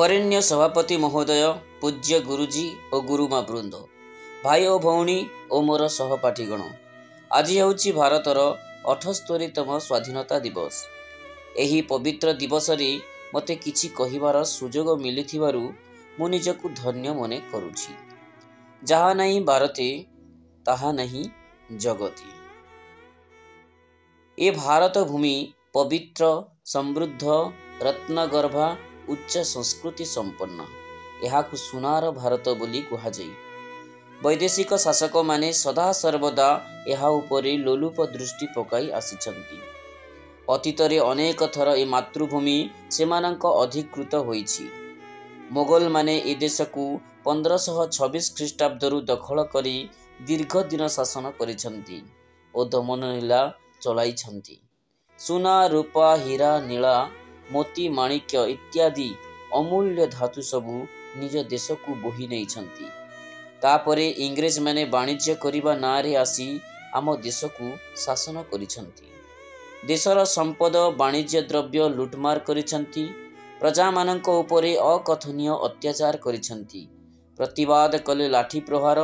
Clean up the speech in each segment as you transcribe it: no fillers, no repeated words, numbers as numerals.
बरेण्य सभापति महोदय, पूज्य गुरुजी और गुरुमा वृंद, भाई और भौणी और मोर सहपाठीगण, आज ହେଉଛି भारतर 78तम स्वाधीनता दिवस। ଏହି पवित्र दिवस रे मते किछि कहिबार सुजोग मिलिथिबारु मु निजकु धन्य मने करूछि। जहा नहीं भारते ताहा नहीं जगति। ए भारत भूमि पवित्र, समृद्ध, रत्नगर्भा, उच्च संस्कृति संपन्न। एहाकु सुनार भारत बोली कुहाଯାଏ। वैदेशिक शासक माने सदा सर्वदा एहा उपरे लोलुप दृष्टि पकाई आसिछंती। अतीतरे अनेक थर ए मातृभूमि सेमानंक अधिकृत होईछि। मोगल माने ए देशकु 1526 ख्रीष्टाब्दरु दखल करी दीर्घ दिन शासन करिछंती ओ दमन लीला चलाइछंती। सुना, रूपा, हीरा, नीला, मोती, माणिक्य इत्यादि अमूल्य धातु सबु निज देशकु बोही नैछंती। तापरे इंग्रेज माने वाणिज्य करिबा नारे आसी आम देशकु शासन करिछंती। देशर संपद वाणिज्य द्रव्य लुटमार करिछंती। प्रजा मानक उपरे अकथनीय अत्याचार करिछंती। प्रतिवाद कले लाठी प्रहार,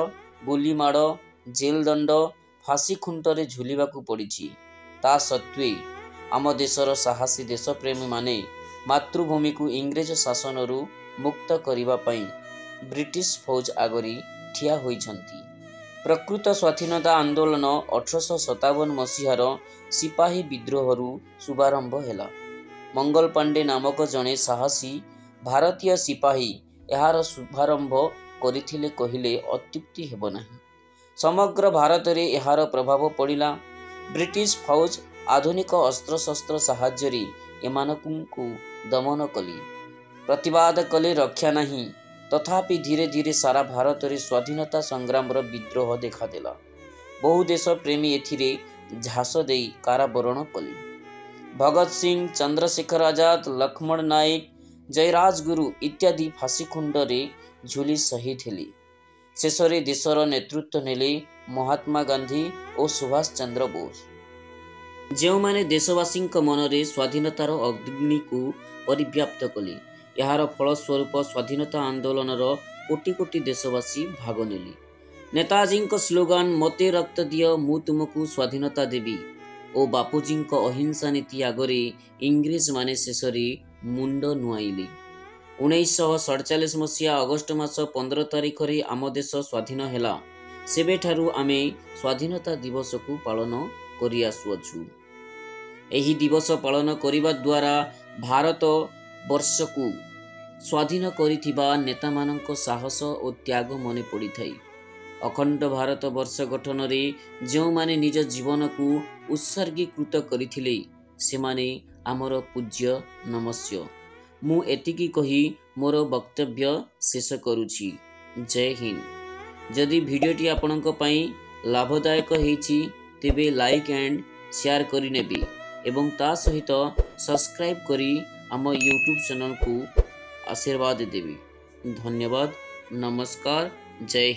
गुली माड़, जेल दंड, फांसी खुंटरे झुलिबाकू पड़िछि। ता सत्वे आम देशर साहसी देशप्रेमी माने मातृभूमि को इंग्रेज शासनरु मुक्त करिबा पई ब्रिटिश फौज आगरी ठिया होइछंती। प्रकृत स्वाधीनता आंदोलन 1857 मसीहार सिपाही विद्रोहरु शुभारंभ हेला। मंगल पांडे नामक जने साहसी भारतीय सिपाही एहार शुभारंभ करिथिले कहिले अत्युक्ति हेबो नाही। समग्र भारत रे एहार प्रभाव पड़िला। ब्रिटिश फौज आधुनिक अस्त्र शस्त्र साहाय्य एमानकु दमन कली। प्रतिवाद कले रक्षा नहीं। तथापि धीरे धीरे सारा भारत रे स्वाधीनता संग्राम विद्रोह देखादेला। बहु देश प्रेमी एथिरे झास देई काराबरण कले। भगत सिंह, चंद्रशेखर आजाद, लक्ष्मण नायक, जयराजगुरु इत्यादि फांसी खुंडरे झुली शहीद हेले। शेषरे देशर नेतृत्व नेले महात्मा गांधी और सुभाष चंद्र बोस, जो माने देशवासी मनरे स्वाधीनतार अग्नि को परिव्याप्त कले। यार फलस्वरूप स्वाधीनता आंदोलन कोटि कोटि देशवासी भाग नेले। नेताजी स्लोगान मते रक्त दियो मु तुमको स्वाधीनता देवी और बापूजी अहिंसा नीति आगरे इंग्रेज माने शेषरे मुंड नुआइले। 1947 मसीहा अगस्ट मास 15 तारिख रे आम देश स्वाधीन हेला। सेबेठारु आमे स्वाधीनता दिवस को पालन करि आसुअछु। एही दिवस पालन करिबा द्वारा भारत वर्ष को स्वाधीन करिथिबा नेता मानक साहस और त्याग मने पड़ी थाई। अखंड भारत वर्ष गठन रे जो माने निज जीवन को उत्सर्गीकृत करिथिले सेमाने आमर पूज्य नमस्य। मु एतिकी कही मोर वक्तव्य शेष करुछि। जय हिंद। जदि वीडियोटी आपणक पई लाभदायक हेछि तेबे लाइक एंड शेयर करि नेबे एवं ता सहित सब्सक्राइब करी आम यूट्यूब चैनल को आशीर्वाद देवी। धन्यवाद। नमस्कार। जय हिंद।